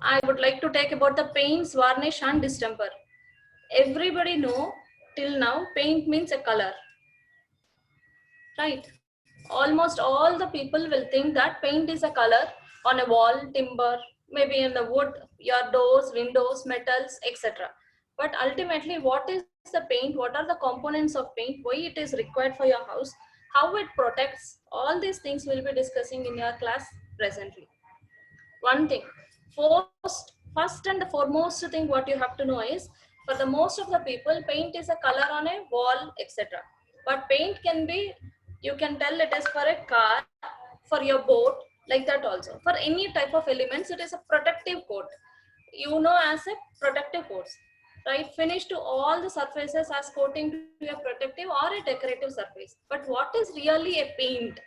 I would like to take about the paints, varnish and distemper. Everybody know till now paint means a color, right? Almost all the people will think that paint is a color on a wall, timber, maybe in the wood, your doors, windows, metals, etc. But ultimately, what is the paint? What are the components of paint? Why it is required for your house? How it protects? All these things we'll be discussing in your class presently. One thing, first and the foremost thing what you have to know is, for the most of the people, paint is a color on a wall, etc. But paint can be, you can tell it is for a car, for your boat, like that also. For any type of elements, it is a protective coat. You know, as a protective coats, right? Finish to all the surfaces as coating to a protective or a decorative surface. But what is really a paint?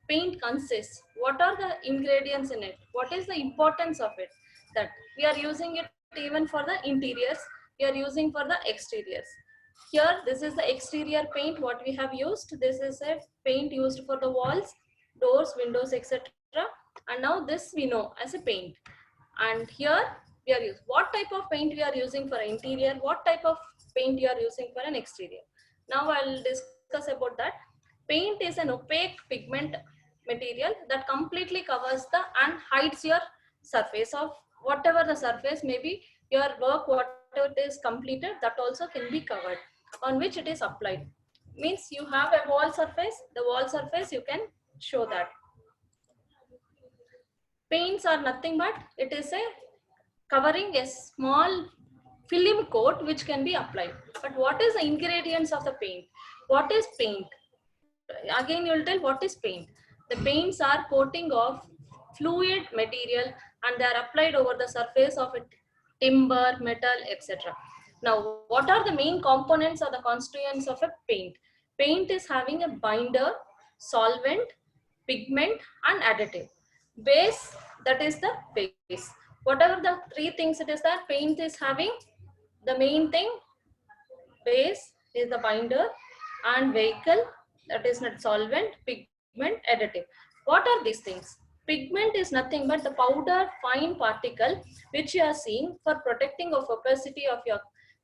Paint consists, what are the ingredients in it, what is the importance of it, that we are using it even for the interiors, we are using for the exteriors. Here this is the exterior paint what we have used. This is a paint used for the walls, doors, windows, etc. And now this we know as a paint. And here we are using what type of paint we are using for interior, what type of paint you are using for an exterior. Now I'll discuss about that. Paint is an opaque pigment material that completely covers the and hides your surface of whatever the surface may be, your work, whatever it is completed, that also can be covered, on which it is applied. Means you have a wall surface, the wall surface you can show that. Paints are nothing but it is a covering a small film coat which can be applied. But what is the ingredients of the paint? What is paint? Again you will tell what is paint. The paints are coating of fluid material and they are applied over the surface of a timber, metal, etc. Now what are the main components or the constituents of a paint? Paint is having a binder, solvent, pigment and additive. Base, that is the base. Whatever the three things it is that paint is having, the main thing, base is the binder, and vehicle, that is not solvent, pigment, additive. What are these things? Pigment is nothing but the powder fine particle which you are seeing for protecting of opacity of your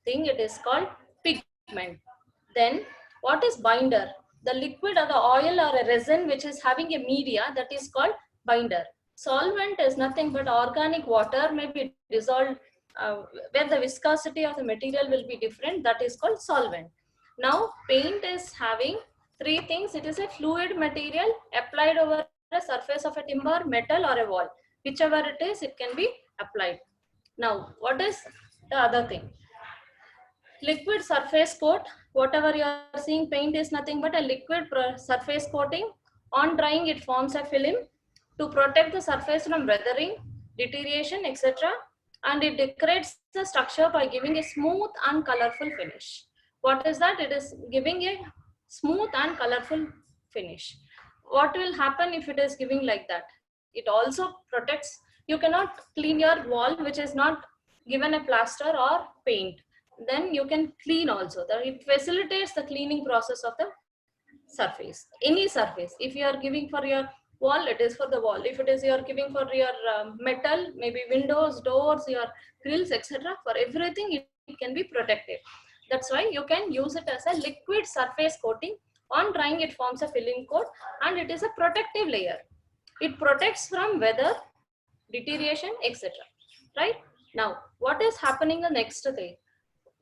thing. It is called pigment. Then what is binder? The liquid or the oil or a resin which is having a media, that is called binder. Solvent is nothing but organic water may be dissolved where the viscosity of the material will be different, that is called solvent. Now paint is having three things. It is a fluid material applied over a surface of a timber, metal or a wall, whichever it is, it can be applied. Now what is the other thing? Liquid surface coat. Whatever you are seeing, paint is nothing but a liquid surface coating. On drying it forms a film to protect the surface from weathering, deterioration, etc. And it decorates the structure by giving a smooth and colorful finish. What is that? It is giving a smooth and colorful finish. What will happen if it is giving like that? It also protects, you cannot clean your wall which is not given a plaster or paint. Then you can clean also. It facilitates the cleaning process of the surface, any surface. If you are giving for your wall, it is for the wall. If it is you are giving for your metal, maybe windows, doors, your grills, etc., for everything it can be protected. That's why you can use it as a liquid surface coating. On drying it forms a film coat and it is a protective layer. It protects from weather, deterioration, etc. Right? Now what is happening the next day?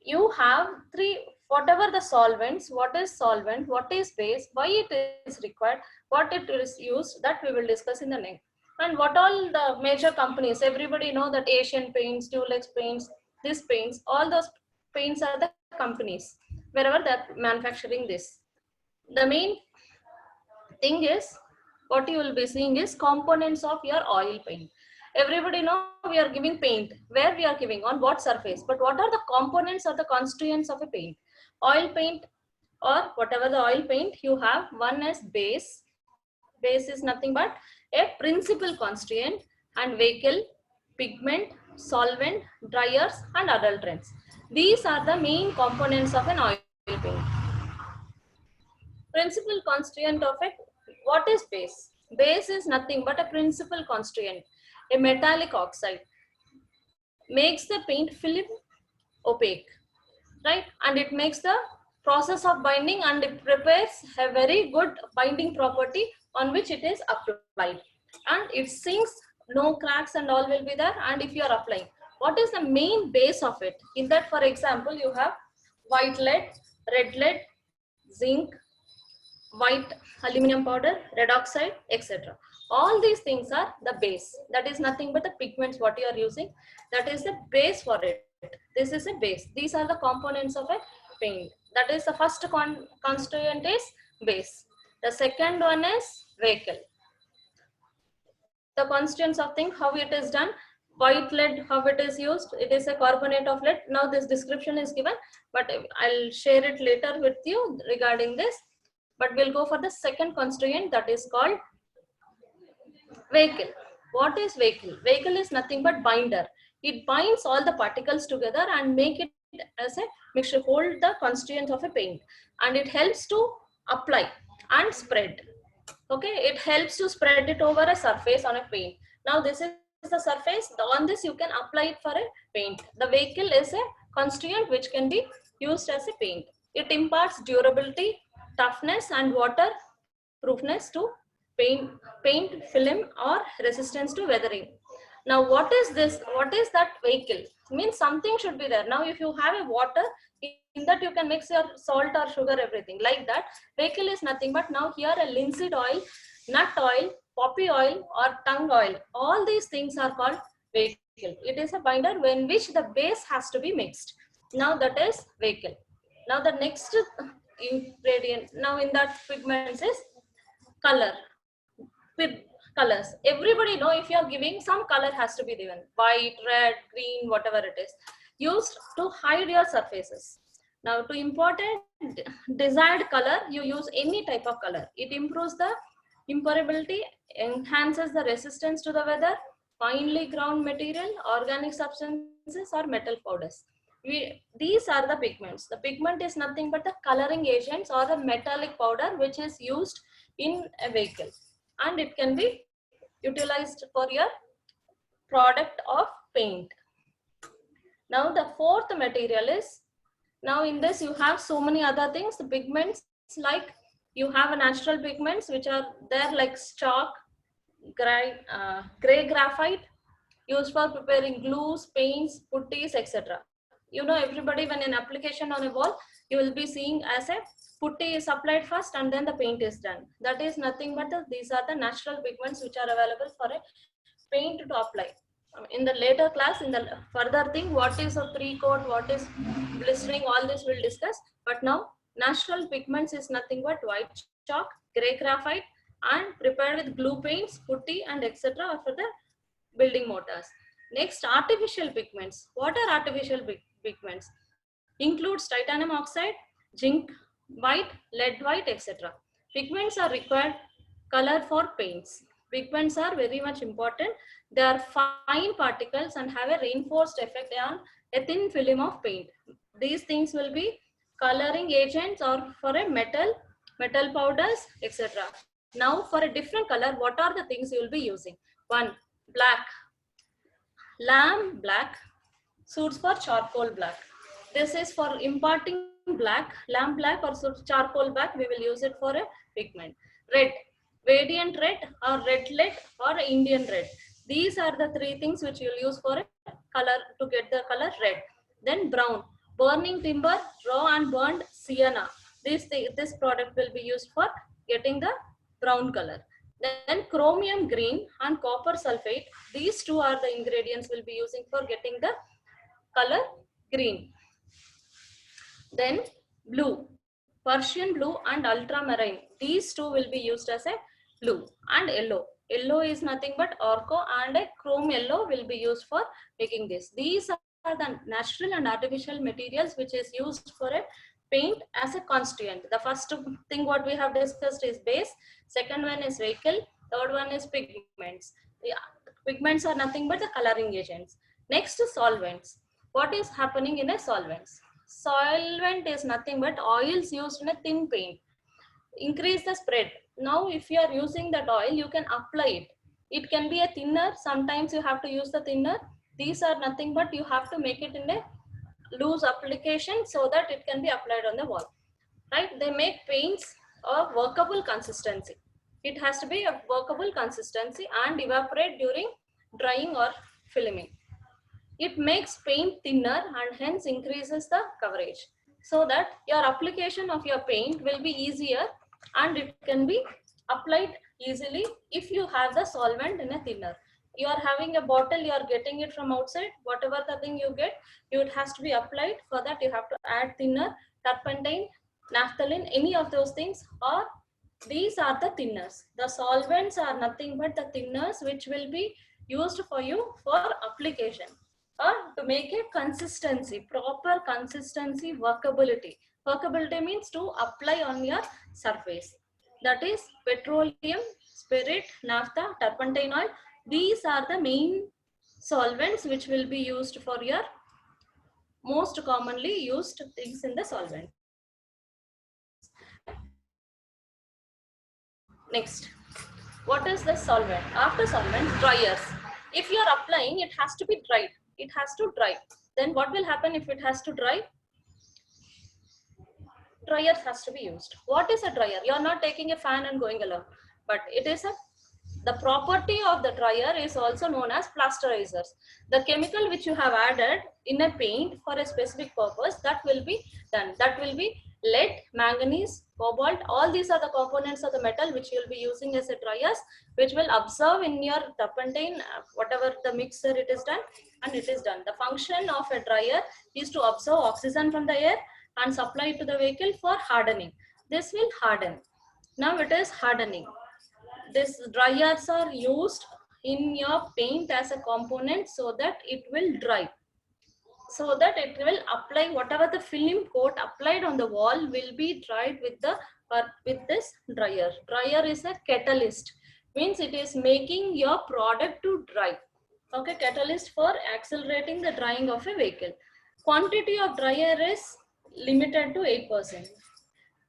You have three, whatever the solvents, what is solvent, what is base, why it is required, what it is used, that we will discuss in the next. And what all the major companies, everybody know that Asian Paints, Dulux Paints, this paints, all those paints are the companies wherever they're manufacturing this. The main thing is, what you will be seeing is components of your oil paint. Everybody know we are giving paint, where we are giving, on what surface, but what are the components or the constituents of a paint? Oil paint or whatever the oil paint you have, one is base. Base is nothing but a principal constituent, and vehicle, pigment, solvent, dryers and adulterants. These are the main components of an oil paint. Principal constituent of it, what is base? Base is nothing but a principal constituent, a metallic oxide. makes the paint film opaque, right? And it makes the process of binding, and it prepares a very good binding property on which it is applied, and it sinks, no cracks and all will be there. And if you are applying, what is the main base of it? In that, for example, you have white lead, red lead, zinc, white aluminum powder, red oxide, etc. All these things are the base. That is nothing but the pigments what you are using. That is the base for it. This is a base. These are the components of a paint. That is the first constituent is base. The second one is vehicle. The constituents of thing, how it is done. White lead, how it is used. It is a carbonate of lead. Now this description is given, but I'll share it later with you regarding this. But we'll go for the second constituent, that is called vehicle. What is vehicle? Vehicle is nothing but binder. It binds all the particles together and make it as a mixture, hold the constituents of a paint, and it helps to apply and spread. Okay, it helps to spread it over a surface on a paint. Now this is the surface. On this you can apply it for a paint. The vehicle is a constituent which can be used as a paint. It imparts durability, toughness and waterproofness to paint film or resistance to weathering. Now what is this? What is that vehicle? Means something should be there. Now if you have a water, in that you can mix your salt or sugar, everything like that. Vehicle is nothing but, now here a linseed oil, nut oil, poppy oil or tongue oil, all these things are called vehicle. It is a binder when which the base has to be mixed. Now that is vehicle. Now the next ingredient now in that pigments is color. Colors, everybody know, if you are giving some color has to be given, white, red, green, whatever it is, used to hide your surfaces. Now to important desired color, you use any type of color. It improves the impermeability, enhances the resistance to the weather, finely ground material, organic substances or metal powders. These are the pigments. The pigment is nothing but the coloring agents or the metallic powder which is used in a vehicle, and it can be utilized for your product of paint. Now the fourth material is, now in this you have so many other things. The pigments, like you have a natural pigments which are there like chalk, gray graphite, used for preparing glues, paints, putties, etc. You know, everybody, when an application on a wall, you will be seeing as a putty is applied first and then the paint is done. That is nothing but these are the natural pigments which are available for a paint to apply. In the later class, in the further thing, what is a pre-coat, what is blistering, all this we'll discuss. But now natural pigments is nothing but white chalk, gray graphite, and prepared with glue paints, putty and etc. for the building mortars. Next, artificial pigments. What are artificial pigments? Includes titanium oxide, zinc white, lead white, etc. Pigments are required color for paints. Pigments are very much important. They are fine particles and have a reinforced effect on a thin film of paint. These things will be coloring agents or for a metal powders, etc. Now for a different color, what are the things you will be using? One, black. Lamp black suits for charcoal black. This is for imparting black, lamp black or charcoal black. We will use it for a pigment. Red, Radiant red or red lead or Indian red. These are the three things which you will use for a color to get the color red. Then brown, burning timber, raw and burned sienna. This product will be used for getting the brown color. Then chromium green and copper sulfate. These two are the ingredients we'll be using for getting the color green. Then blue, Persian blue and ultramarine. These two will be used as a blue. And yellow. Yellow is nothing but orco, and a chrome yellow will be used for making this. These are the natural and artificial materials which is used for a paint as a constituent. The first thing what we have discussed is base. Second one is vehicle. Third one is pigments. Pigments are nothing but the coloring agents. Next is solvents. What is happening in a solvents? Solvent is nothing but oils used in a thin paint. Increase the spread. Now if you are using that oil, you can apply it. It can be a thinner. Sometimes you have to use the thinner. These are nothing but you have to make it in a loose application so that it can be applied on the wall, right? They make paints a workable consistency. It has to be a workable consistency and evaporate during drying or filming. It makes paint thinner and hence increases the coverage, so that your application of your paint will be easier and it can be applied easily if you have the solvent in a thinner. You are having a bottle, you are getting it from outside, whatever the thing you get, it has to be applied. For that you have to add thinner, turpentine, naphthalene, any of those things, or these are the thinners. The solvents are nothing but the thinners which will be used for you for application or to make a consistency, proper consistency, workability. Workability means to apply on your surface. That is petroleum, spirit, naphtha, turpentine oil. These are the main solvents which will be used for your most commonly used things in the solvent. Next, what is the solvent? After solvent, dryers. If you are applying, it has to be dried. It has to dry. Then what will happen if it has to dry? Dryer has to be used. What is a dryer? You are not taking a fan and going along, but it is the property of the dryer is also known as plasterizers. The chemical which you have added in a paint for a specific purpose, that will be done. That will be lead, manganese, cobalt. All these are the components of the metal which you will be using as a dryers, which will absorb in your turpentine, whatever the mixture it is done, and it is done. The function of a dryer is to absorb oxygen from the air and supply it to the vehicle for hardening. This will harden. Now it is hardening. These dryers are used in your paint as a component so that it will dry, so that it will apply whatever the film coat applied on the wall will be dried with the with this dryer. Dryer is a catalyst, means it is making your product to dry. Okay, catalyst for accelerating the drying of a vehicle. Quantity of dryer is limited to 8%,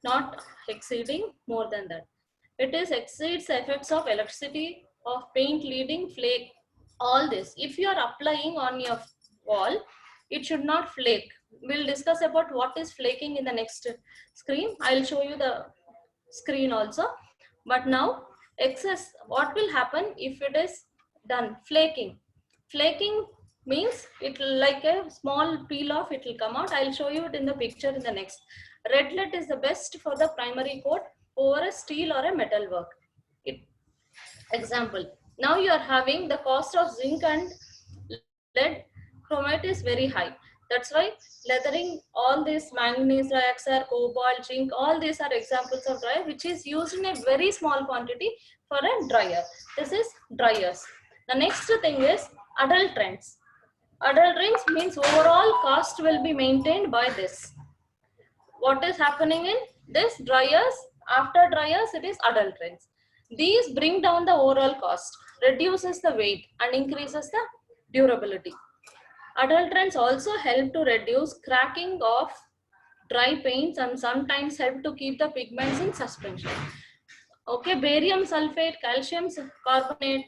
not exceeding more than that. It is exceeds the effects of electricity, of paint leading, flake, all this. If you are applying on your wall, it should not flake. We'll discuss about what is flaking in the next screen. I'll show you the screen also. But now, excess, what will happen if it is done? Flaking. Flaking means it will like a small peel off, it will come out. I'll show you it in the picture in the next. Red lead is the best for the primary coat over a steel or a metal work. Example, now you are having the cost of zinc and lead chromate is very high. That's why leathering, all these manganese dioxide, cobalt, zinc, all these are examples of dryer which is used in a very small quantity for a dryer. This is dryers. The next thing is adulterants. Adulterants means overall cost will be maintained by this. What is happening in this dryers? After dryers, it is adulterants. These bring down the overall cost, reduces the weight and increases the durability. Adulterants also help to reduce cracking of dry paints and sometimes help to keep the pigments in suspension. Okay, barium sulfate, calcium carbonate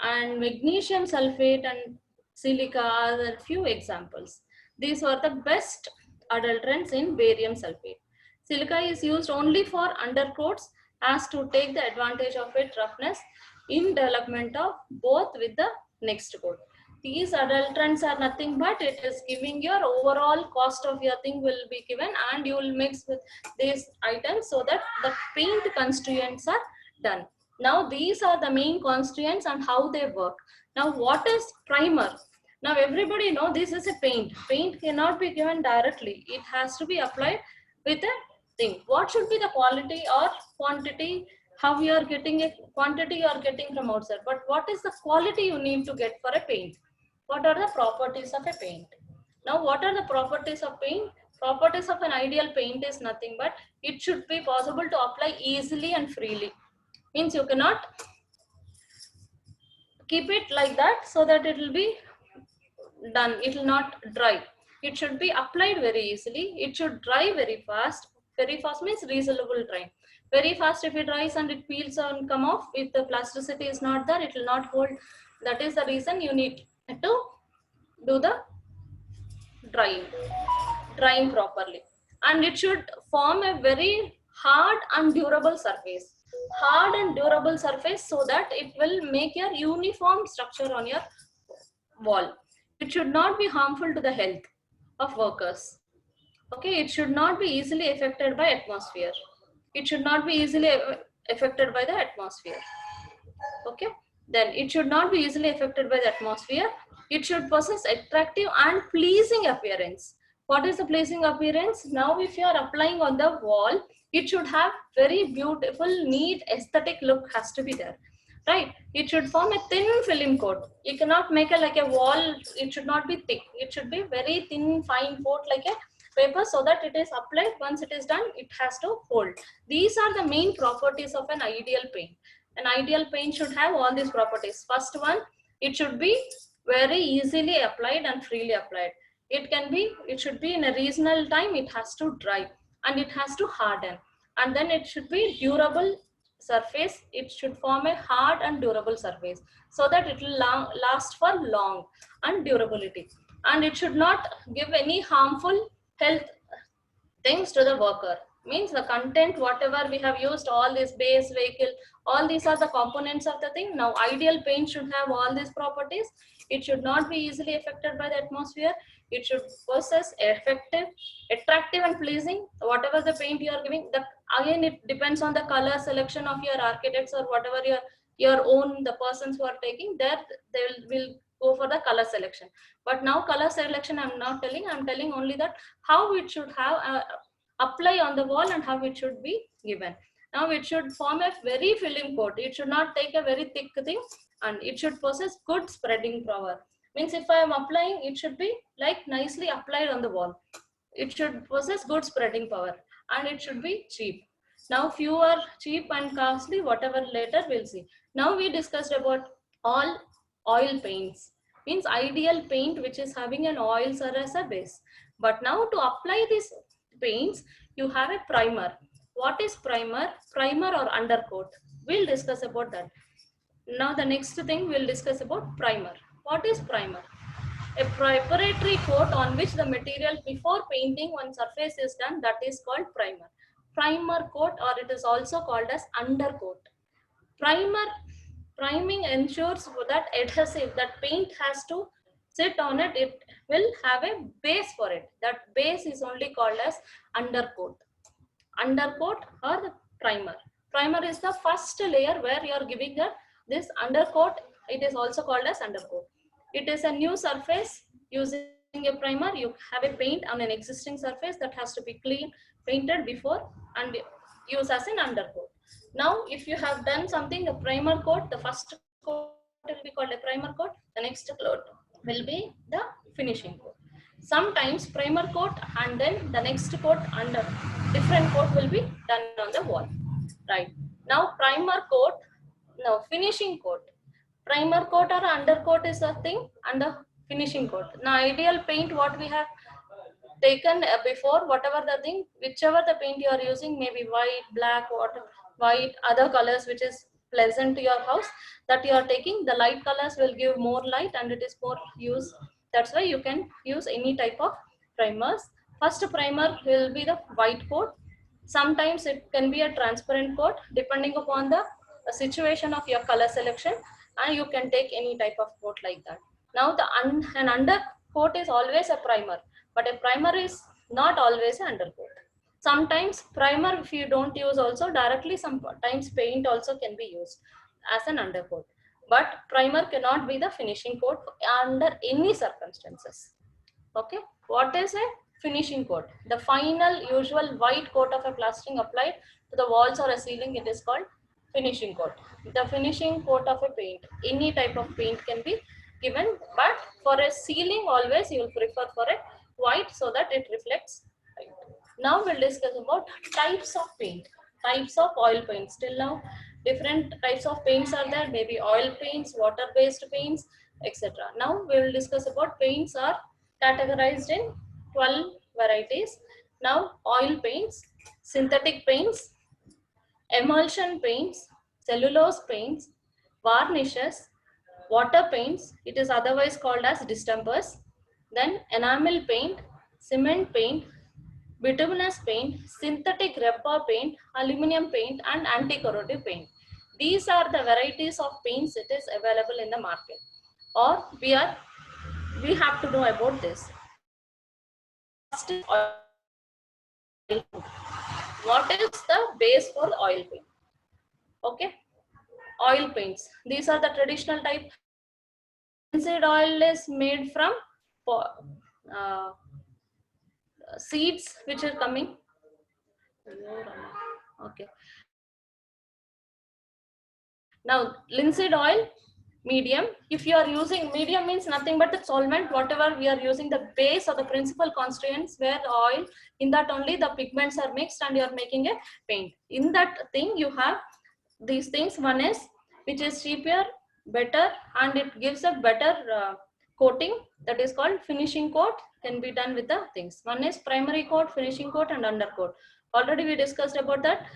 and magnesium sulfate and silica are a few examples. These were the best adulterants in barium sulfate. Silica is used only for undercoats as to take the advantage of its roughness in development of both with the next coat. These adulterants are nothing but it is giving your overall cost of your thing will be given and you will mix with these items so that the paint constituents are done. Now these are the main constituents and how they work. Now what is primer? Now everybody know this is a paint. Paint cannot be given directly. It has to be applied with a thing. What should be the quality or quantity? How you are getting a quantity you are getting from outside. But what is the quality you need to get for a paint? What are the properties of a paint? Now what are the properties of paint? Properties of an ideal paint is nothing but it should be possible to apply easily and freely. Means you cannot keep it like that so that it will be done, it will not dry. It should be applied very easily. It should dry very fast. Very fast means reasonable dry. Very fast if it dries and it peels and come off, if the plasticity is not there, it will not hold. That is the reason you need to do the drying properly, and it should form a very hard and durable surface so that it will make a uniform structure on your wall. It should not be harmful to the health of workers. Okay, it should not be easily affected by atmosphere. It should not be easily affected by the atmosphere. Okay, then it should not be easily affected by the atmosphere. It should possess attractive and pleasing appearance. What is the pleasing appearance? Now if you are applying on the wall, it should have very beautiful, neat, aesthetic look has to be there, right? It should form a thin film coat. You cannot make it like a wall. It should not be thick. It should be very thin, fine coat like a paper, so that it is applied. Once it is done, it has to hold. These are the main properties of an ideal paint. An ideal paint should have all these properties. First one, it should be very easily applied and freely applied. It should be in a reasonable time, it has to dry and it has to harden. And then it should be durable surface. It should form a hard and durable surface so that it will last for long and durability. And it should not give any harmful health things to the worker. Means the content, whatever we have used, all this base, vehicle, all these are the components of the thing. Now ideal paint should have all these properties. It should not be easily affected by the atmosphere. It should possess effective, attractive and pleasing. Whatever the paint you are giving, again it depends on the color selection of your architects or whatever your own, the persons who are taking there, they will go for the color selection. But now color selection I'm not telling, I'm telling only that how it should have apply on the wall and how it should be given. Now it should form a very film coat. It should not take a very thick thing, and it should possess good spreading power. Means if I am applying, it should be like nicely applied on the wall. It should possess good spreading power, and it should be cheap. Now fewer cheap and costly, whatever later we'll see. Now we discussed about all oil paints. Means ideal paint which is having an oil as a base. But now to apply this paints, you have a primer. What is primer? Primer or undercoat. We'll discuss about that. Now the next thing we'll discuss about primer. What is primer? A preparatory coat on which the material before painting one surface is done, that is called primer. Primer coat, or it is also called as undercoat. Priming ensures that adhesive, that paint has to sit on it, it will have a base for it. That base is only called as undercoat. Undercoat or the primer. Primer is the first layer where you are giving this undercoat. It is also called as undercoat. It is a new surface. Using a primer, you have a paint on an existing surface that has to be clean, painted before and use as an undercoat. Now, if you have done something, a primer coat, the first coat will be called a primer coat. The next coat will be the finishing coat. Sometimes primer coat and then the next coat under different coat will be done on the wall. Right. Now, primer coat, now finishing coat. Primer coat or undercoat is a thing, and the finishing coat. Now, ideal paint, what we have taken before, whatever the thing, whichever the paint you are using, maybe white, black, white, other colors which is pleasant to your house, that you are taking. The light colors will give more light and it is more use. That's why you can use any type of primers. First primer will be the white coat. Sometimes it can be a transparent coat depending upon the situation of your color selection, and you can take any type of coat like that. Now an undercoat is always a primer, but a primer is not always an undercoat. Sometimes primer, if you don't use also directly, sometimes paint also can be used as an undercoat. But primer cannot be the finishing coat under any circumstances. Okay, what is a finishing coat? The final usual white coat of a plastering applied to the walls or a ceiling, it is called finishing coat. The finishing coat of a paint, any type of paint can be given, but for a ceiling always you will prefer for a white so that it reflects light. Now we'll discuss about types of paint, types of oil paints. Till now different types of paints are there, maybe oil paints, water based paints, etc. Now we will discuss about paints are categorized in 12 varieties. Now oil paints, synthetic paints, emulsion paints, cellulose paints, varnishes, water paints, it is otherwise called as distempers, then enamel paint, cement paint, bituminous paint, synthetic rubber paint, aluminum paint, and anti-corrosive paint. These are the varieties of paints it is available in the market, or we have to know about this. First is oil paint. What is the base for oil paint? Okay, oil paints. These are the traditional type. Linseed oil is made from uh, seeds which are coming. Okay. Now, linseed oil, medium. If you are using medium means nothing but the solvent, whatever we are using, the base or the principal constituents where oil, in that only the pigments are mixed and you are making a paint. In that thing you have these things. One is which is cheaper, better, and it gives a better coating, that is called finishing coat, can be done with the things. One is primary coat, finishing coat, and undercoat. Already we discussed about that.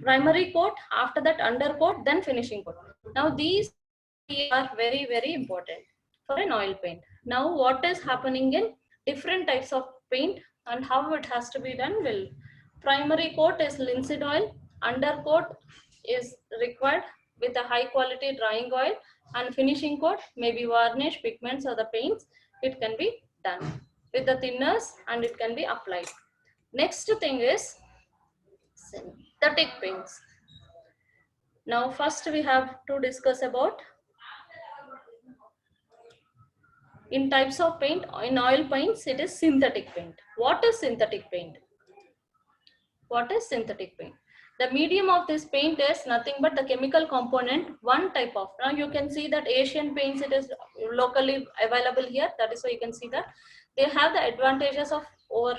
Primary coat, after that undercoat, then finishing coat. Now these are very, very important for an oil paint. Now what is happening in different types of paint and how it has to be done will. Primary coat is linseed oil, undercoat is required with a high quality drying oil, and finishing coat maybe varnish, pigments, or the paints. It can be done with the thinners and it can be applied. Next thing is synthetic paints. Now first we have to discuss about in types of paint. In oil paints it is synthetic paint. What is synthetic paint? What is synthetic paint? The medium of this paint is nothing but the chemical component, one type of. Now you can see that Asian paints, it is locally available here. That is why you can see that they have the advantages of over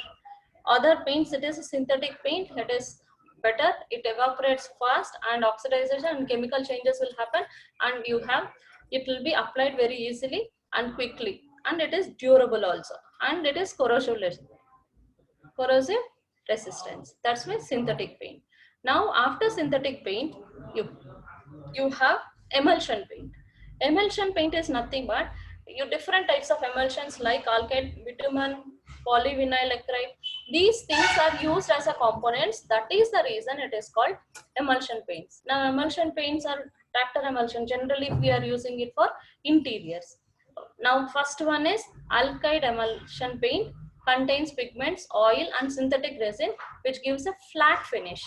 other paints. It is a synthetic paint. It is better. It evaporates fast and oxidization and chemical changes will happen, and it will be applied very easily and quickly, and it is durable also, and it is corrosive resistance. That's why synthetic paint. Now after synthetic paint, you have emulsion paint. Emulsion paint is nothing but you different types of emulsions like alkyd, bitumen, polyvinyl acrylate. These things are used as a components. That is the reason it is called emulsion paints. Now emulsion paints are tractor emulsion. Generally we are using it for interiors. Now first one is alkyd emulsion paint, contains pigments, oil, and synthetic resin, which gives a flat finish.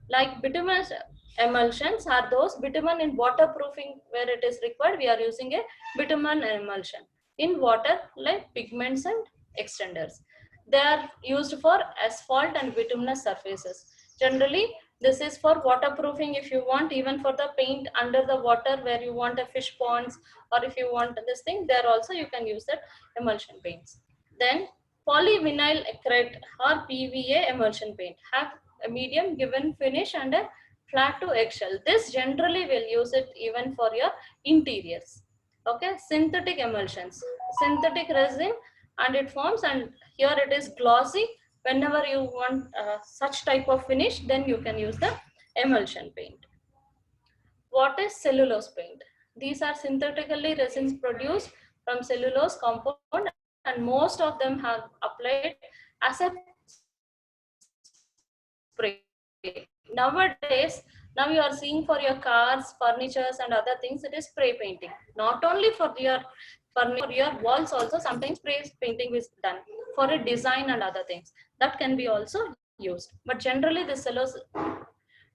Like bitumen emulsions are those bitumen in waterproofing where it is required, we are using a bitumen emulsion. In water, like pigments and extenders. They are used for asphalt and bituminous surfaces. Generally, this is for waterproofing if you want, even for the paint under the water where you want a fish ponds, or if you want this thing, there also you can use that emulsion paints. Then polyvinyl acrylate or PVA emulsion paint have a medium given finish and a flat to eggshell. This generally will use it even for your interiors. Okay, synthetic emulsions, synthetic resin, and it forms, and here it is glossy. Whenever you want such type of finish, then you can use the emulsion paint. What is cellulose paint? These are synthetically resins produced from cellulose compound, and most of them have applied as a spray. Nowadays, now you are seeing for your cars, furnitures, and other things, it is spray painting. Not only for your furniture, for your walls also, sometimes spray painting is done for a design and other things. That can be also used. But generally, the cellulose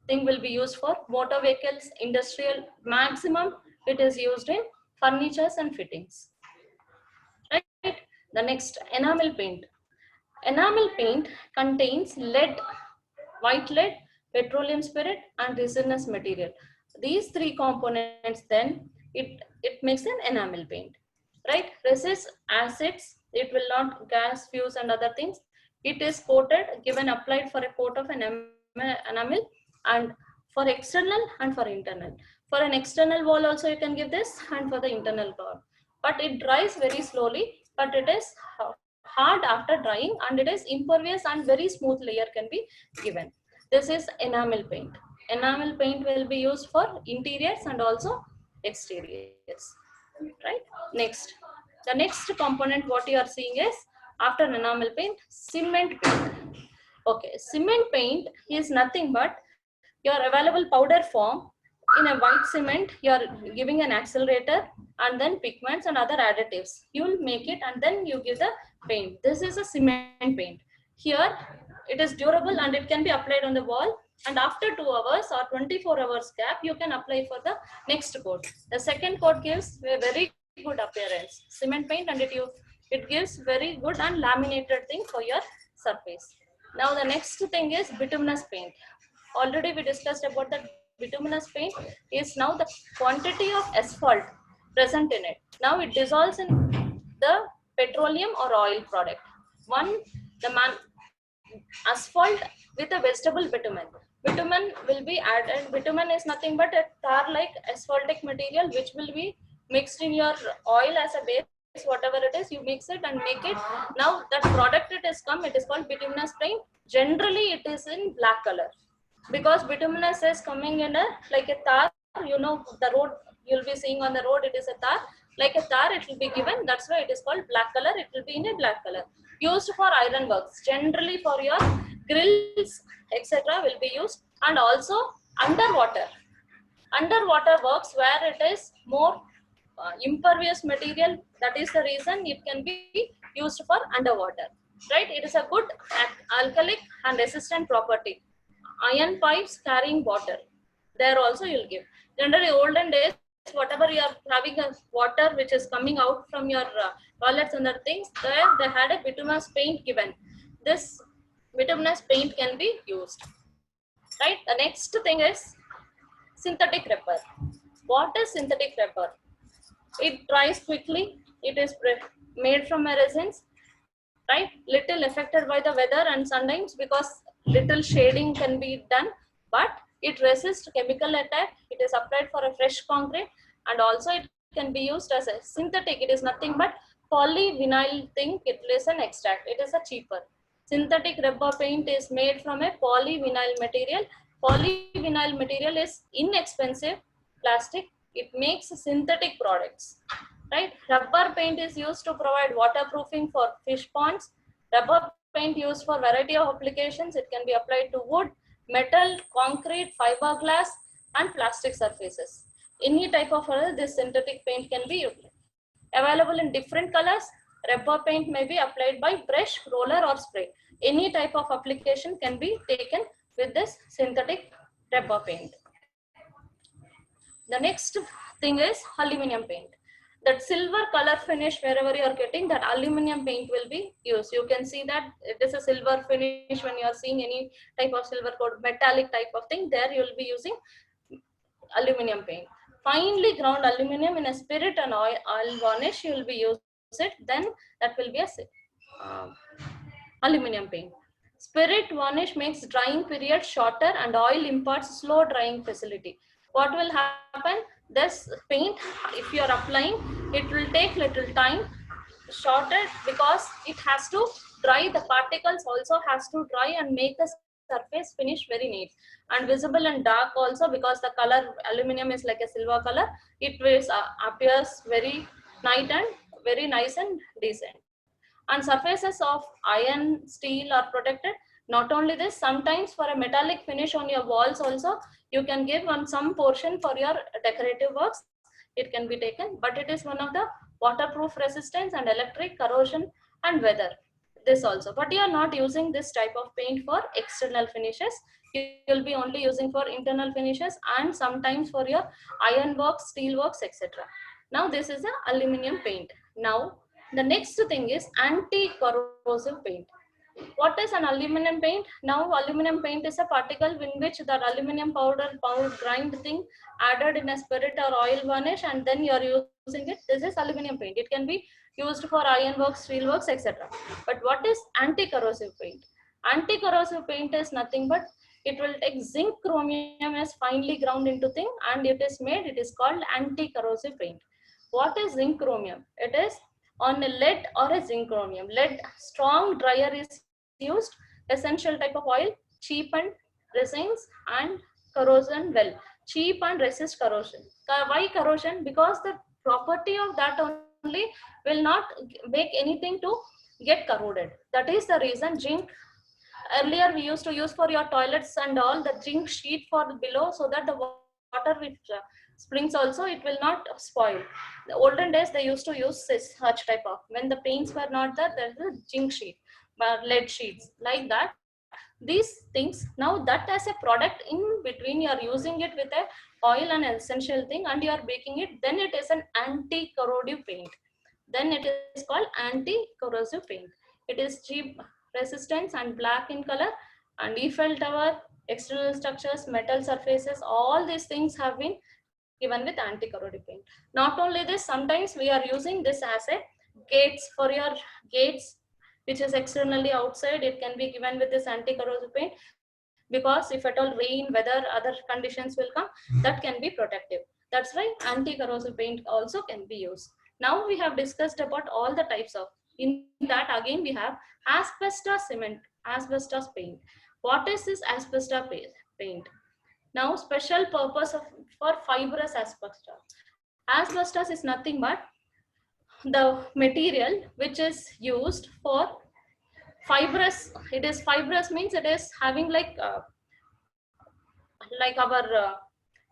thing will be used for motor vehicles, industrial, maximum it is used in furnitures and fittings. Right? The next, enamel paint. Enamel paint contains lead, white lead, petroleum spirit, and resinous material. These three components, then it makes an enamel paint. Right? Resist acids, it will not gas, fuse, and other things. It is coated, given applied for a coat of an enamel, and for external and for internal. For an external wall also you can give this, and for the internal wall. But it dries very slowly, but it is hard after drying, and it is impervious, and very smooth layer can be given. This is enamel paint. Enamel paint will be used for interiors and also exteriors. Right? Next. The next component what you are seeing is, after enamel paint, cement paint. Okay, cement paint is nothing but your available powder form. In a white cement, you are giving an accelerator and then pigments and other additives. You will make it and then you give the paint. This is a cement paint. Here, it is durable and it can be applied on the wall. And after 2 hours or 24 hours gap, you can apply for the next coat. The second coat gives a very good appearance. Cement paint, and it gives very good and laminated thing for your surface. Now the next thing is bituminous paint. Already we discussed about that bituminous paint is now the quantity of asphalt present in it. Now it dissolves in the petroleum or oil product. One, the asphalt with a vegetable bitumen. Bitumen will be added. Bitumen is nothing but a tar-like asphaltic material which will be mixed in your oil as a base. Whatever it is, you mix it and make it. Now that product it is come, it is called bituminous paint. Generally, it is in black color because bituminous is coming in a like a tar. You know, the road you'll be seeing on the road, it is a tar. Like a tar, it will be given. That's why it is called black color. It will be in a black color. Used for iron works, generally for your grills, etc. will be used, and also underwater. Underwater works where it is more impervious material. That is the reason it can be used for underwater. Right? It is a good alkalic and resistant property. Iron pipes carrying water. There also you'll give. Generally, olden days, whatever you are having a water which is coming out from your toilets and other things, there they had a bituminous paint given. This bituminous paint can be used. Right? The next thing is synthetic rubber. What is synthetic rubber? It dries quickly. It is made from a resins, right? Little affected by the weather and sometimes because little shading can be done, but it resists chemical attack. It is applied for a fresh concrete, and also it can be used as a synthetic. It is nothing but polyvinyl thing. It is an extract. It is a cheaper. Synthetic rubber paint is made from a polyvinyl material. Polyvinyl material is inexpensive plastic. It makes synthetic products. Right? Rubber paint is used to provide waterproofing for fish ponds. Rubber paint used for variety of applications. It can be applied to wood, metal, concrete, fiberglass, and plastic surfaces. Any type of this synthetic paint can be used. Available in different colors. Rubber paint may be applied by brush, roller, or spray. Any type of application can be taken with this synthetic rubber paint. The next thing is aluminum paint. That silver color finish, wherever you are getting, that aluminum paint will be used. You can see that it is a silver finish when you are seeing any type of silver coat, metallic type of thing. There you will be using aluminum paint. Finely ground aluminum in a spirit and oil varnish, you will be using it. Then that will be a aluminum paint. Spirit varnish makes drying period shorter and oil imparts slow drying facility. What will happen? This paint, if you are applying, it will take little time, shorter, because it has to dry. The particles also has to dry and make the surface finish very neat and visible and dark also, because the color aluminum is like a silver color. It will appears very nice and decent. And surfaces of iron, steel are protected. Not only this, sometimes for a metallic finish on your walls also, you can give on some portion for your decorative works. It can be taken, but it is one of the waterproof resistance and electric corrosion and weather. This also, but you are not using this type of paint for external finishes. You will be only using for internal finishes and sometimes for your iron works, steel works, etc. Now this is an aluminum paint. Now the next thing is anti-corrosive paint. What is an aluminum paint? Now aluminum paint is a particle in which the aluminum powder grind thing added in a spirit or oil varnish, and then you are using it. This is aluminum paint. It can be used for iron works, steel works, etc. But what is anti-corrosive paint? Anti-corrosive paint is nothing but it will take zinc chromium as finely ground into thing, and it is called anti-corrosive paint. What is zinc chromium? It is on a lead or a zinc chromium. Lead strong dryer is used, essential type of oil, cheap and resins, and corrosion well. Cheap and resist corrosion. Why corrosion? Because the property of that will not make anything to get corroded. That is the reason zinc, earlier we used to use for your toilets and all the zinc sheet for below, so that the water which springs also, it will not spoil. The olden days they used to use this such type of, when the paints were not there, there is a zinc sheet, lead sheets like that. These things, now that as a product in between, you are using it with a oil and essential thing and you are baking it, then it is an anti-corrosive paint. Then it is called anti-corrosive paint. It is cheap, resistance and black in color, and Eiffel Tower, external structures, metal surfaces, all these things have been given with anti-corrosive paint. Not only this, sometimes we are using this as a gates, for your gates which is externally outside, it can be given with this anti-corrosive paint, because if at all rain, weather, other conditions will come, that can be protective. That's why anti-corrosive paint also can be used. Now we have discussed about all the types of, in that again we have asbestos cement, asbestos paint. What is this asbestos paint? Now special purpose of, for fibrous asbestos. Asbestos is nothing but the material which is used for fibrous. It is fibrous means it is having like our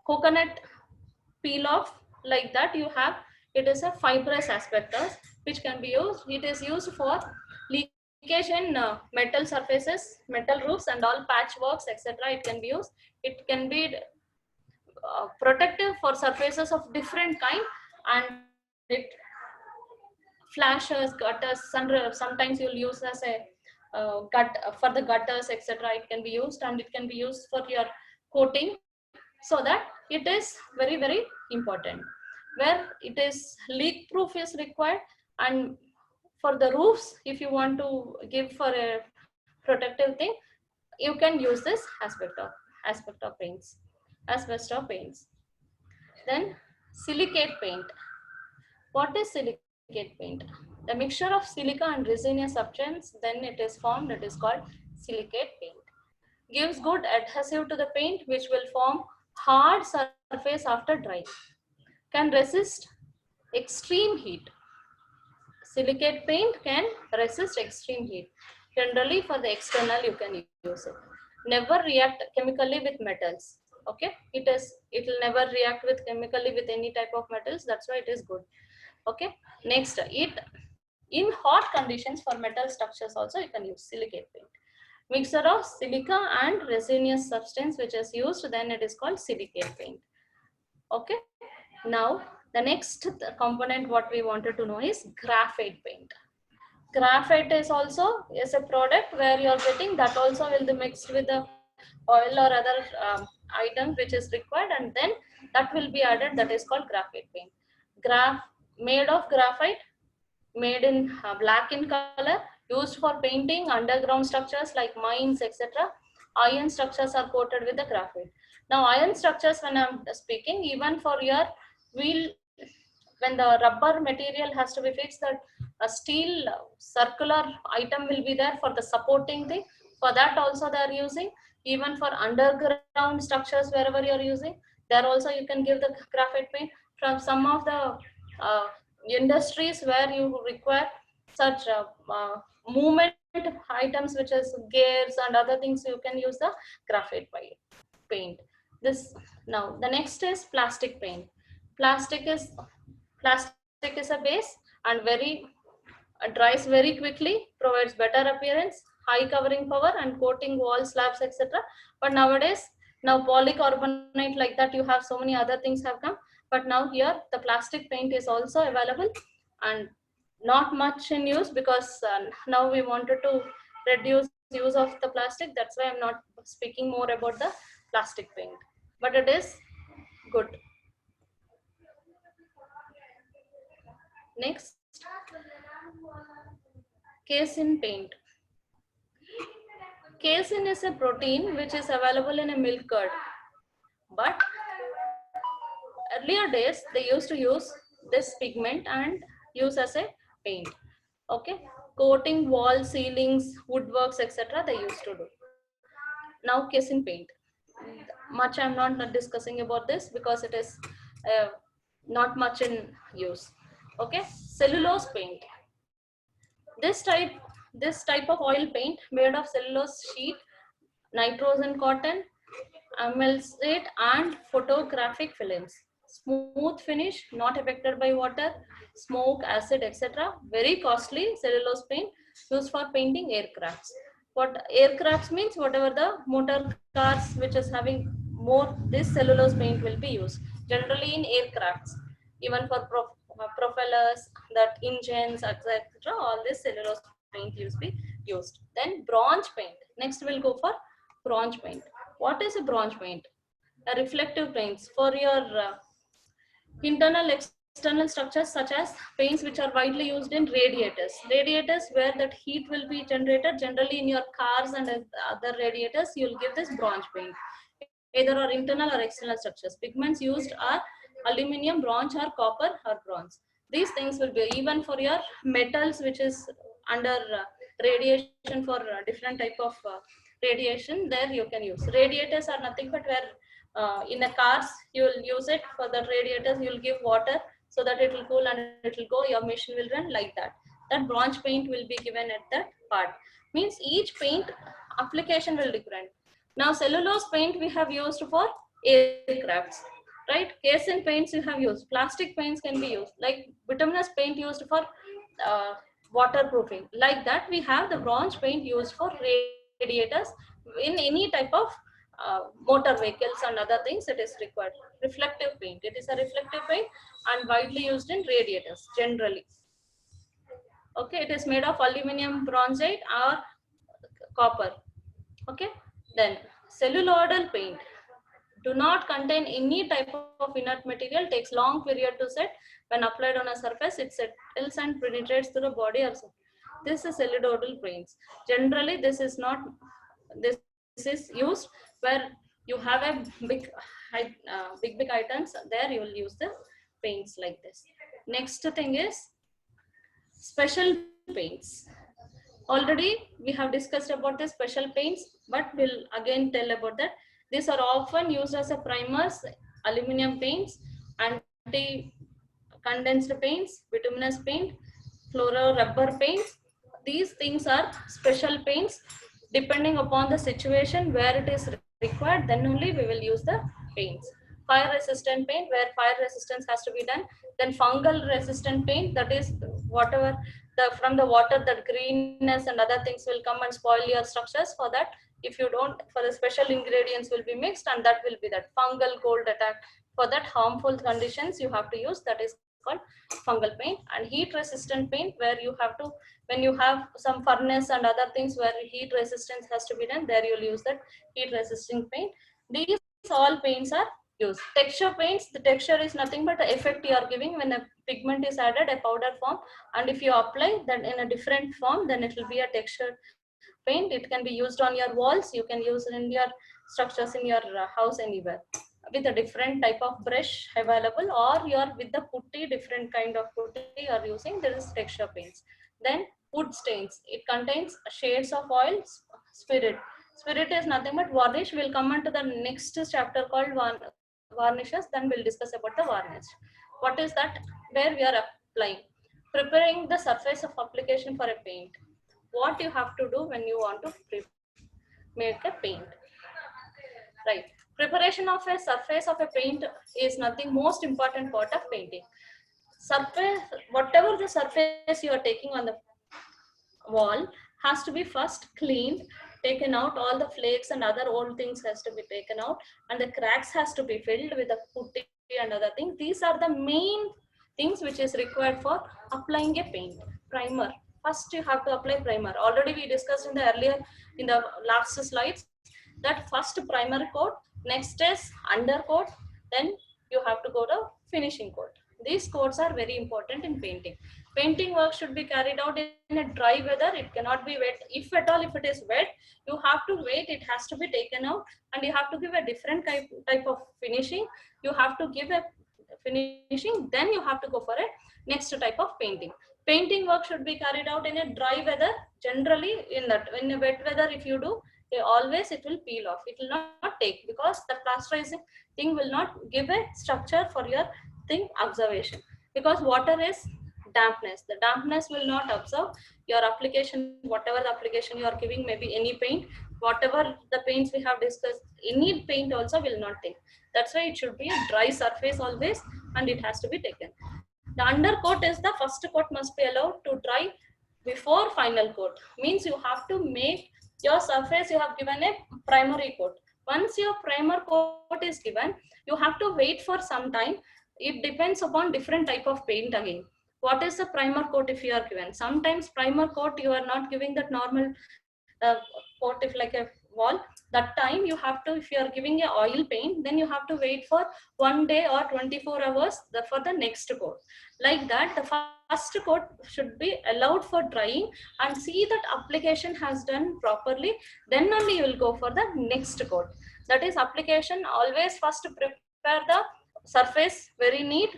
coconut peel off, like that you have, it is a fibrous asbestos which can be used. It is used for leakage in metal surfaces, metal roofs and all patchworks, etc. It can be used. It can be protective for surfaces of different kind, and it flashes, gutters, sometimes you'll use as a for the gutters, etc. It can be used, and it can be used for your coating, so that it is very, very important. Where it is leak proof is required, and for the roofs, if you want to give for a protective thing, you can use this asbestos paints, asbestos paints. Then silicate paint. What is silicate paint? The mixture of silica and resinous substance, then it is formed, it is called silicate paint. Gives good adhesive to the paint, which will form hard surface after drying. Can resist extreme heat. Silicate paint can resist extreme heat. Generally for the external you can use it. Never react chemically with metals. Okay, it will never react with chemically with any type of metals. That's why it is good. Okay, next, it in hot conditions for metal structures also you can use silicate paint. Mixture of silica and resinous substance which is used, then it is called silicate paint. Okay, now the next component what we wanted to know is graphite paint. Graphite is also is a product where you are getting, that also will be mixed with the oil or other item which is required, and then that will be added, that is called graphite paint. Made of graphite, made in black in color, used for painting underground structures like mines, etc. Iron structures are coated with the graphite. Now iron structures, when I'm speaking, even for your wheel, when the rubber material has to be fixed, that a steel circular item will be there for the supporting thing. For that also they are using. Even for underground structures, wherever you are using, there also you can give the graphite paint. From some of the industries where you require such movement items, which is gears and other things, you can use the graphite paint. This, now the next is plastic paint. Plastic is a base and dries very quickly, provides better appearance, high covering power and coating wall slabs, etc. But nowadays, now polycarbonate, like that, you have so many other things have come. But now here the plastic paint is also available and not much in use, because now we wanted to reduce use of the plastic. That's why I'm not speaking more about the plastic paint, but it is good. Next, casein paint. Casein is a protein which is available in a milk curd, but earlier days they used to use this pigment and use as a paint. Okay, coating wall, ceilings, woodworks, etc. they used to do. Now casein paint, much I'm not discussing about this because it is not much in use. Okay, cellulose paint. This type, this type of oil paint made of cellulose sheet, nitrogen cotton, emulsate and photographic films. Smooth finish, not affected by water, smoke, acid, etc. Very costly cellulose paint used for painting aircrafts. What aircrafts means, whatever the motor cars which is having more, this cellulose paint will be used. Generally in aircrafts, even for propellers, that engines, etc. All this cellulose paint used be used. Then bronze paint. Next we'll go for bronze paint. What is a bronze paint? A reflective paints for your internal external structures, such as paints which are widely used in radiators. Radiators where that heat will be generated, generally in your cars and other radiators, you'll give this bronze paint. Either or internal or external structures. Pigments used are aluminum, bronze or copper or bronze. These things will be even for your metals which is under radiation for different type of radiation, there you can use. Radiators are nothing but where in the cars you will use it for the radiators, you will give water so that it will cool and it will go, your machine will run like that. That bronze paint will be given at that part. Means each paint application will different. Now cellulose paint we have used for aircrafts, right? Casein paints you have used. Plastic paints can be used. Like bituminous paint used for uh, waterproofing. Like that we have the bronze paint used for radiators in any type of motor vehicles and other things it is required. Reflective paint. It is a reflective paint and widely used in radiators generally. Okay, it is made of aluminum, bronzite or copper. Okay, then celluloidal paint do not contain any type of inert material, takes long period to set. When applied on a surface, it settles and penetrates through the body also. This is celluloidal paints. Generally, this is not, this is used where you have a big, big items, there you will use the paints like this. Next thing is special paints. Already we have discussed about the special paints, but we'll again tell about that. These are often used as a primers, aluminum paints, anti-condensed paints, bituminous paint, fluoro-rubber paints. These things are special paints. Depending upon the situation where it is required, then only we will use the paints. Fire resistant paint, where fire resistance has to be done. Then fungal resistant paint, that is whatever from the water, that greenness and other things will come and spoil your structures. For that, if you don't, for the special ingredients will be mixed, and that will be that fungal cold attack. For that harmful conditions you have to use, that is called fungal paint. And heat resistant paint, where you have to, when you have some furnace and other things where heat resistance has to be done, there you'll use that heat resistant paint. These all paints are used. Texture paints, the texture is nothing but the effect you are giving when a pigment is added, a powder form, and if you apply that in a different form, then it will be a texture paint. It can be used on your walls, you can use it in your structures in your house, anywhere, with a different type of brush available, or you're with the putty, different kind of putty you are using, there is texture paints. Then wood stains, it contains shades of oil, spirit. Spirit is nothing but varnish. We'll come on to the next chapter called varnishes, then we'll discuss about the varnish. What is that? Where we are applying, preparing the surface of application for a paint. What you have to do when you want to make a paint, right? Preparation of a surface of a paint is nothing most important part of painting. Surface, whatever the surface you are taking on the wall has to be first cleaned, taken out, all the flakes and other old things has to be taken out, and the cracks has to be filled with the putty and other things. These are the main things which is required for applying a paint. Primer, first you have to apply primer. Already we discussed in the earlier, in the last slides, that first primer coat, next is undercoat, then you have to go to finishing coat. These coats are very important in painting. Painting work should be carried out in a dry weather. It cannot be wet. If at all, if it is wet, you have to wait. It has to be taken out, and you have to give a different type of finishing. You have to give a finishing, then you have to go for a next type of painting. Painting work should be carried out in a dry weather. Generally, in a wet weather, if you do, always it will peel off. It will not take, because the plasterizing thing will not give a structure for your thing observation, because water is dampness. The dampness will not absorb your application, whatever the application you are giving, maybe any paint, whatever the paints we have discussed, any paint also will not take. That's why it should be a dry surface always, and it has to be taken. The undercoat is the first coat must be allowed to dry before final coat. Means you have to make your surface, you have given a primary coat. Once your primer coat is given, you have to wait for some time. It depends upon different type of paint again. What is the primer coat if you are given? Sometimes primer coat you are not giving that normal coat if like a wall. That time you have to, if you are giving a oil paint, then you have to wait for 1 day or 24 hours for the next coat. Like that, the first coat should be allowed for drying and see that application has done properly. Then only you will go for the next coat. That is application. Always first prepare the surface very neat.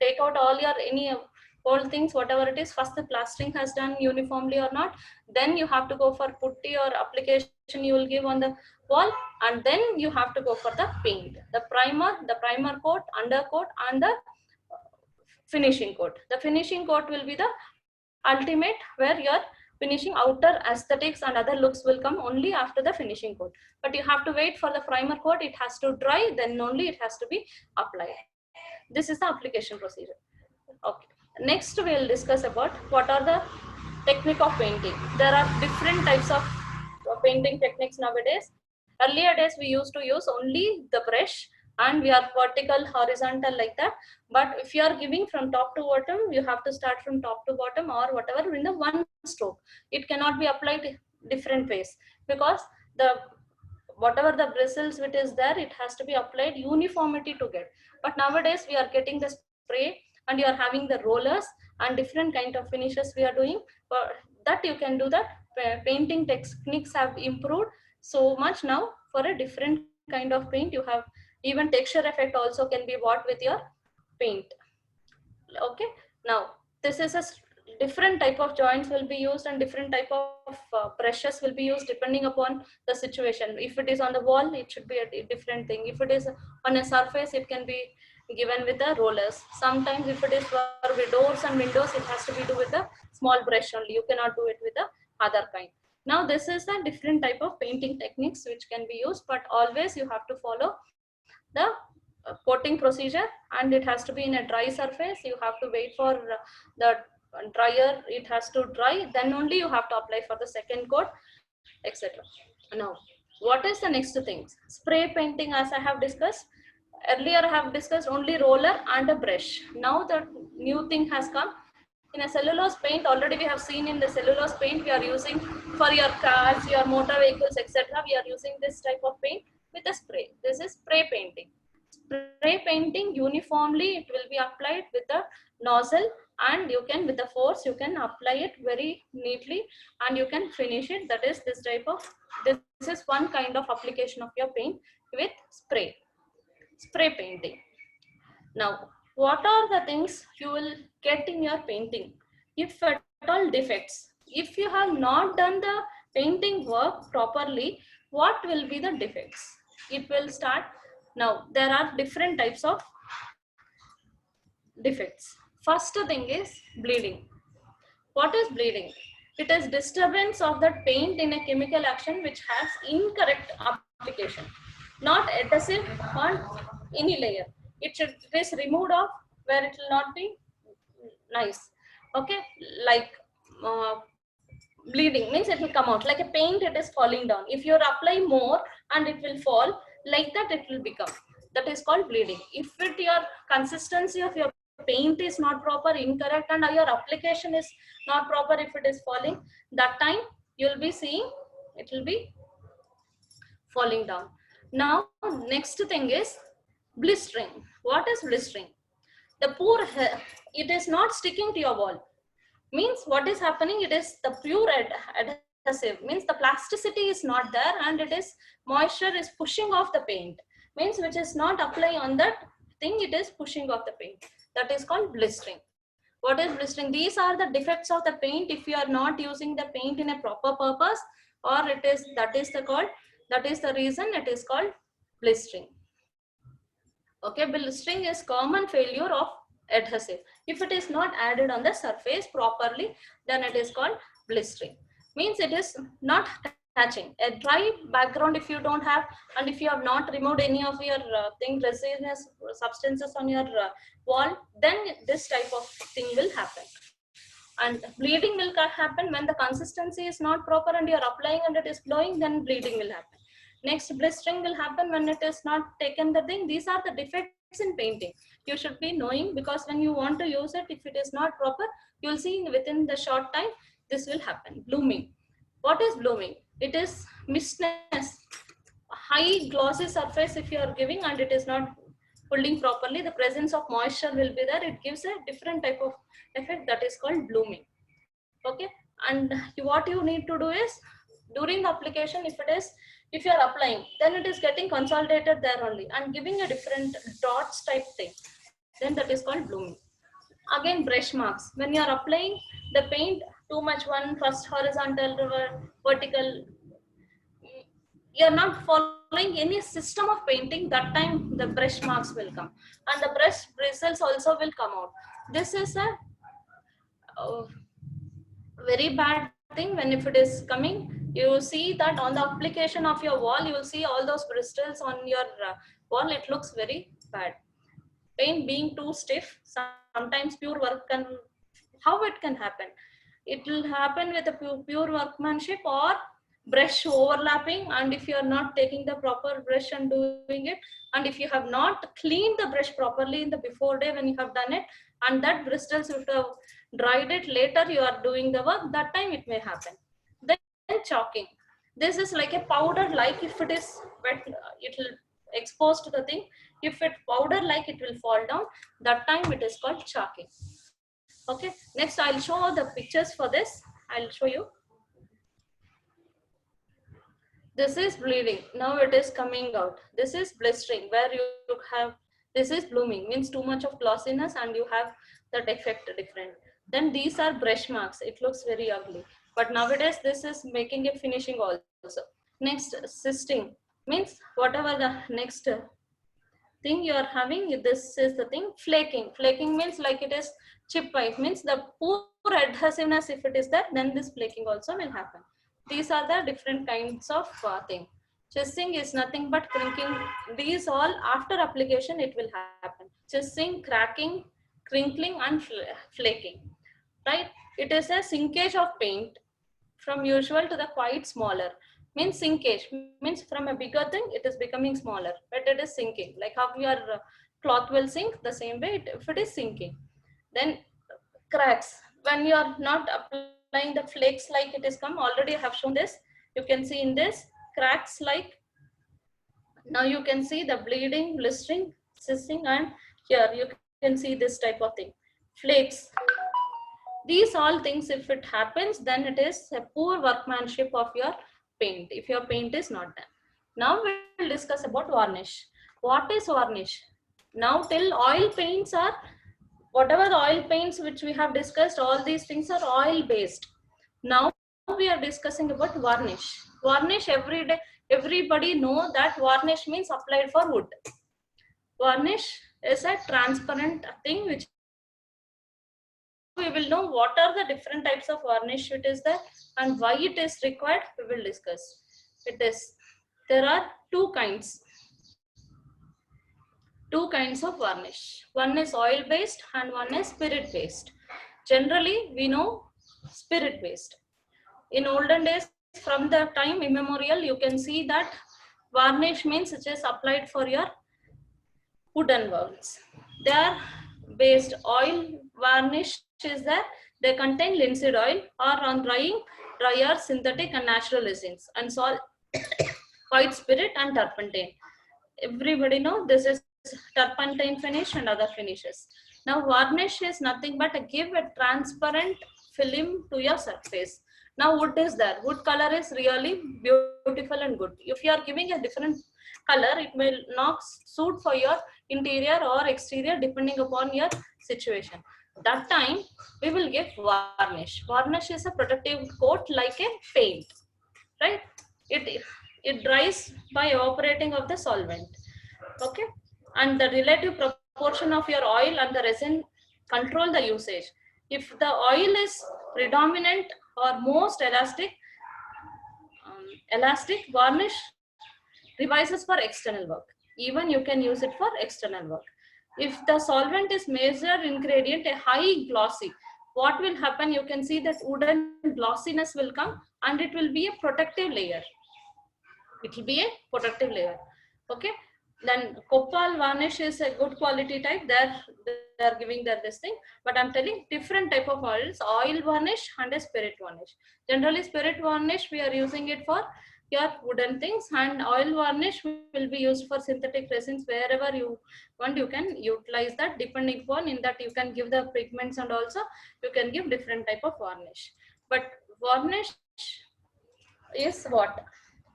Take out all your any old things, whatever it is. First the plastering has done uniformly or not. Then you have to go for putty or application you will give on the wall, and then you have to go for the paint, the primer coat, undercoat, and the finishing coat. The finishing coat will be the ultimate, where your finishing outer aesthetics and other looks will come only after the finishing coat. But you have to wait for the primer coat, it has to dry, then only it has to be applied. This is the application procedure. Okay. Next we will discuss about what are the technique of painting. There are different types of painting techniques nowadays. Earlier days we used to use only the brush, and we are vertical, horizontal like that. But if you are giving from top to bottom, you have to start from top to bottom or whatever in the one stroke. It cannot be applied different ways, because the whatever the bristles which is there, it has to be applied uniformity to get. But nowadays we are getting the spray, and you are having the rollers and different kind of finishes we are doing. But that you can do that. Painting techniques have improved so much now. For a different kind of paint, you have even texture effect also can be bought with your paint. Okay, now this is a different type of joints will be used, and different type of brushes will be used depending upon the situation. If it is on the wall, it should be a different thing. If it is on a surface, it can be given with the rollers. Sometimes if it is for doors and windows, it has to be do with a small brush only. You cannot do it with the other kind. Now this is a different type of painting techniques which can be used, but always you have to follow the coating procedure, and it has to be in a dry surface. You have to wait for the dryer, it has to dry, then only you have to apply for the second coat, etc. Now what is the next thing? Spray painting, as I have discussed earlier. I have discussed only roller and a brush. Now the new thing has come in a cellulose paint. Already we have seen in the cellulose paint we are using for your cars, your motor vehicles, etc. We are using this type of paint with a spray. This is spray painting. Spray painting uniformly it will be applied with the nozzle, and you can with the force you can apply it very neatly, and you can finish it. That is this type of, this is one kind of application of your paint with spray painting. Now what are the things you will get in your painting if at all defects? If you have not done the painting work properly, what will be the defects? It will start. Now there are different types of defects. First thing is bleeding. What is bleeding? It is disturbance of the paint in a chemical action which has incorrect application, not adhesive on any layer. It is removed off where it will not be nice. Okay, like bleeding means it will come out like a paint, it is falling down. If you apply more and it will fall, like that it will become. That is called bleeding. If your consistency of your paint is not proper, incorrect, and your application is not proper, if it is falling, that time you will be seeing it will be falling down. Now next thing is blistering. What is blistering? The poor hair, it is not sticking to your wall. Means what is happening, it is the pure adhesive, means the plasticity is not there, and it is moisture is pushing off the paint, means which is not applying on that thing, it is pushing off the paint. That is called blistering. What is blistering? These are the defects of the paint if you are not using the paint in a proper purpose, or it is that is the reason it is called blistering. Okay, blistering is common failure of adhesive. If it is not added on the surface properly, then it is called blistering. Means it is not attaching. A dry background if you don't have, and if you have not removed any of your resinous substances on your wall, then this type of thing will happen. And bleeding will happen when the consistency is not proper and you are applying and it is blowing, then bleeding will happen. Next, blistering will happen when it is not taken the thing. These are the defects in painting. You should be knowing, because when you want to use it, if it is not proper, you will see within the short time, this will happen. Blooming. What is blooming? It is mistness. High glossy surface if you are giving and it is not pulling properly, the presence of moisture will be there. It gives a different type of effect, that is called blooming. Okay, and what you need to do is, during the application, if you are applying, then it is getting consolidated there only and giving a different dots type thing, then that is called blooming. Again, brush marks. When you are applying the paint, too much one, first horizontal, vertical, you are not following any system of painting, that time the brush marks will come and the brush bristles also will come out. This is a very bad thing. When if it is coming, you see that on the application of your wall, you will see all those bristles on your wall. It looks very bad. Paint being too stiff, sometimes pure work can, how it can happen? It will happen with a pure workmanship or brush overlapping, and if you are not taking the proper brush and doing it, and if you have not cleaned the brush properly in the before day when you have done it, and that bristles you have dried it later, you are doing the work, that time it may happen. Then chalking. This is like a powder, like if it is wet, it will expose to the thing. If it powder like, it will fall down, that time it is called chalking. Okay, next I'll show the pictures for this. I'll show you. This is bleeding. Now it is coming out. This is blistering, where you have, this is blooming, means too much of glossiness and you have that effect different. Then these are brush marks. It looks very ugly. But nowadays this is making a finishing also. Next, sisting, means whatever the next thing you are having, this is the thing. Flaking. Flaking means like it is chip pipe, means the poor adhesiveness, if it is there, then this flaking also will happen. These are the different kinds of thing. Chiseling is nothing but crinkling. These all after application it will happen. Chiseling, cracking, crinkling and flaking. Right? It is a sinkage of paint from usual to the quite smaller. Means sinkage, means from a bigger thing it is becoming smaller, but it is sinking. Like how your cloth will sink, the same way if it is sinking. Then cracks, when you are not applying the flakes like it is come, already I have shown this. You can see in this cracks, like now you can see the bleeding, blistering, sissing, and here you can see this type of thing. Flakes. These all things, if it happens, then it is a poor workmanship of your paint, if your paint is not done. Now we will discuss about varnish. What is varnish? Now till oil paints are, whatever the oil paints which we have discussed, all these things are oil based. Now we are discussing about varnish. Varnish, every day, everybody know that varnish means applied for wood. Varnish is a transparent thing which we will know what are the different types of varnish it is there and why it is required. We will discuss. There are two kinds of varnish. One is oil based and one is spirit based. Generally we know spirit based. In olden days, from the time immemorial, you can see that varnish means it is applied for your wooden walls. They are based. Oil varnish is there. They contain linseed oil, or on drying, drier synthetic and natural resins, and salt, white spirit and turpentine. Everybody know this is turpentine finish and other finishes. Now varnish is nothing but to give a transparent film to your surface. Now wood is there. Wood color is really beautiful and good. If you are giving a different color, it will not suit for your interior or exterior depending upon your situation. That time we will give varnish. Varnish is a protective coat like a paint, right? It dries by evaporating of the solvent. Okay, and the relative proportion of your oil and the resin control the usage. If the oil is predominant or most elastic varnish devices for external work. Even you can use it for external work. If the solvent is major ingredient, a high glossy, what will happen? You can see that wooden glossiness will come and it will be a protective layer. It will be a protective layer. Okay. Then copal varnish is a good quality type. They're giving their this thing, but I'm telling different type of oils: oil varnish and a spirit varnish. Generally, spirit varnish we are using it for your wooden things, and oil varnish will be used for synthetic resins. Wherever you want, you can utilize that. Depending upon in that, you can give the pigments, and also you can give different type of varnish. But varnish is what?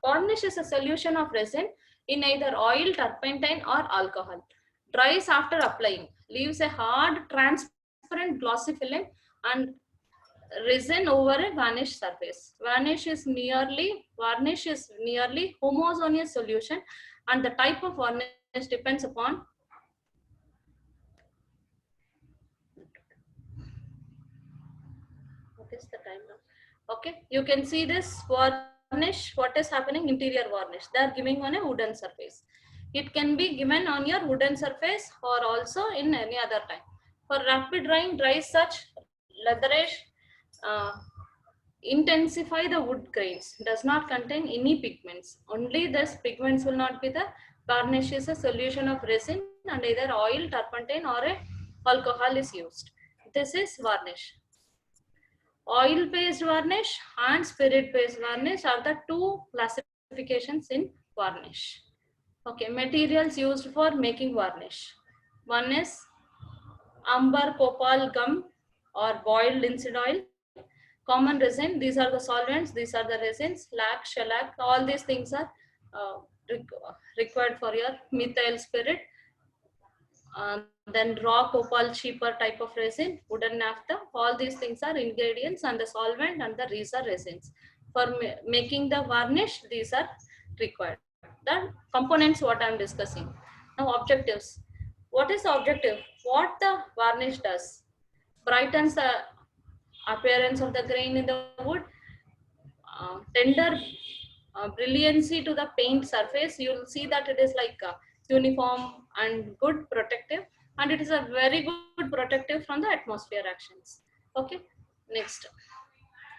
Varnish is a solution of resin in either oil, turpentine, or alcohol. Dries after applying, leaves a hard, transparent, glossy film and resin over a varnish surface. Varnish is nearly homogeneous solution, and the type of varnish depends upon what is the time now? Okay, you can see this varnish. What is happening? Interior varnish. They are giving on a wooden surface. It can be given on your wooden surface or also in any other time. For rapid drying, dry such leatherish. Uh, Intensify the wood grains, does not contain any pigments. Only these pigments will not be the varnish is a solution of resin and either oil, turpentine or a alcohol is used. This is varnish. Oil based varnish and spirit based varnish are the two classifications in varnish. Okay, materials used for making varnish. One is amber, copal, gum or boiled linseed oil. Common resin, these are the solvents, these are the resins, lac, shellac, all these things are uh, required for your methyl spirit. Then raw copal, cheaper type of resin, wooden naphtha, all these things are ingredients, and the solvent and the these are resins. For making the varnish, these are required. The components what I am discussing. Now objectives. What is the objective? What the varnish does? Brightens the appearance of the grain in the wood, tender brilliancy to the paint surface. You will see that it is like uniform and good protective, and it is a very good protective from the atmosphere actions. Okay, next,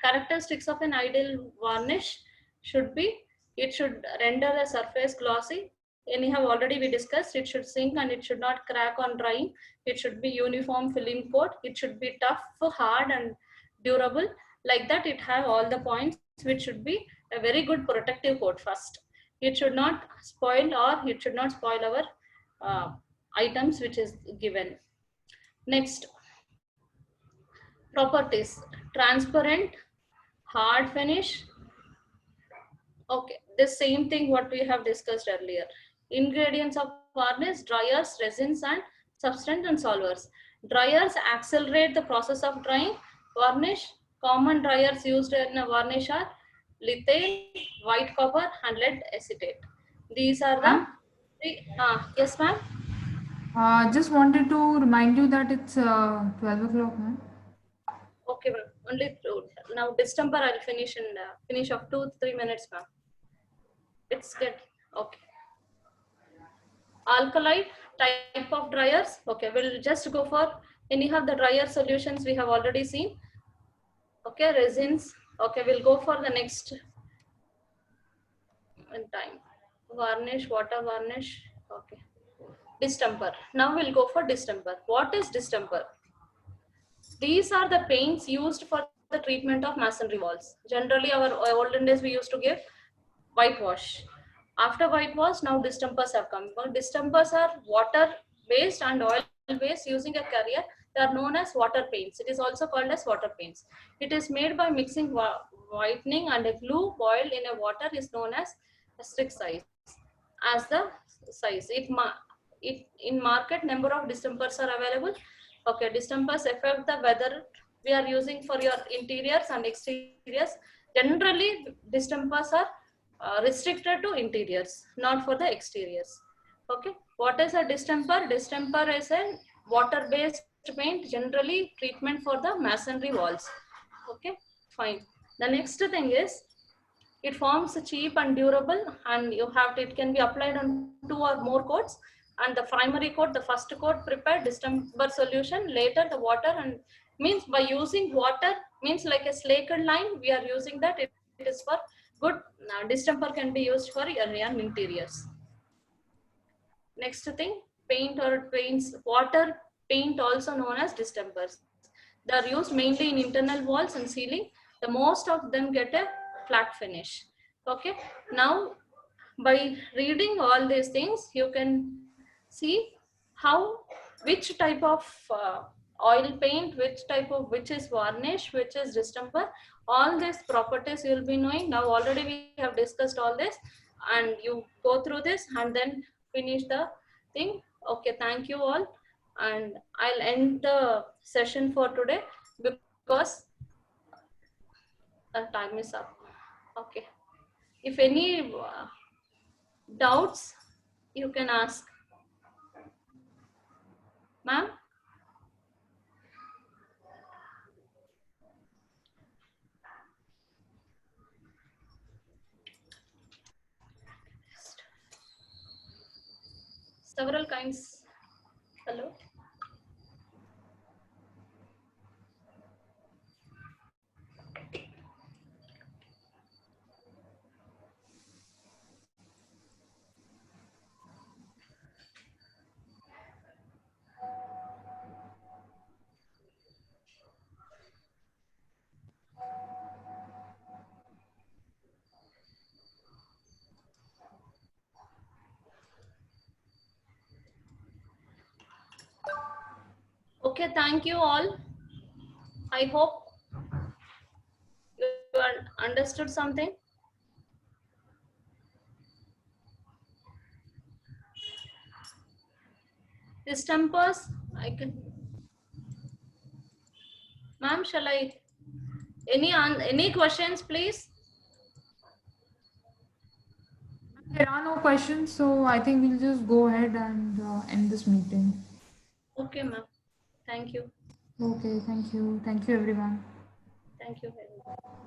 characteristics of an ideal varnish should be, it should render the surface glossy. Anyhow, already we discussed, it should sink and it should not crack on drying. It should be uniform film coat. It should be tough, hard and durable. Like that, it have all the points which should be a very good protective coat first. It should not spoil, or it should not spoil our items which is given. Next, properties: transparent, hard finish. Okay, the same thing what we have discussed earlier. Ingredients of varnish: dryers, resins and substance and solvers. Dryers accelerate the process of drying. Varnish, common dryers used in a varnish are lithium, white copper and lead acetate. These are the Ma'am, three. Yes ma'am. just wanted to remind you that it's 12 o'clock, ma'am. Okay ma'am. Only now December I'll finish in finish of 2-3 minutes ma'am. It's good. Okay. Alkalite type of dryers. Okay, we'll just go for any of the dryer solutions we have already seen. Okay, resins. Okay, we'll go for the next time. Varnish, water varnish. Okay. Distemper. Now we'll go for distemper. What is distemper? These are the paints used for the treatment of masonry walls. Generally, our olden days we used to give whitewash. After whitewash, now distempers have come. Well, distempers are water based and oil based using a carrier. They are known as water paints. It is also called as water paints. It is made by mixing whitening and a glue boiled in a water is known as strict size. As the size, it in market number of distempers are available. Okay, distempers affect the weather we are using for your interiors and exteriors. Generally, distempers are restricted to interiors, not for the exteriors. Okay, what is a distemper? Distemper is a water-based paint, generally treatment for the masonry walls. Okay, fine. The next thing is, it forms cheap and durable, and it can be applied on 2 or more coats. And the primary coat, the first coat prepared distemper solution, later the water, and means by using water, means like a slaked line, we are using that. It is for good. Distemper can be used for your interiors. Next thing, paint or paints, water paint also known as distempers. They are used mainly in internal walls and ceiling. The most of them get a flat finish. Okay, now by reading all these things, you can see how, which type of oil paint, which is varnish, which is distemper, all these properties you'll be knowing. Now already we have discussed all this, and you go through this and then finish the thing. Okay, thank you all, and I'll end the session for today because the time is up. Okay, if any doubts, you can ask. Ma'am? Several kinds. Hello? Okay, thank you all. I hope you understood something. Distempers, I can. Ma'am, shall I? Any questions, please? There are no questions, so I think we'll just go ahead and end this meeting. Okay, ma'am. Thank you. Okay, thank you. Thank you, everyone. Thank you very much.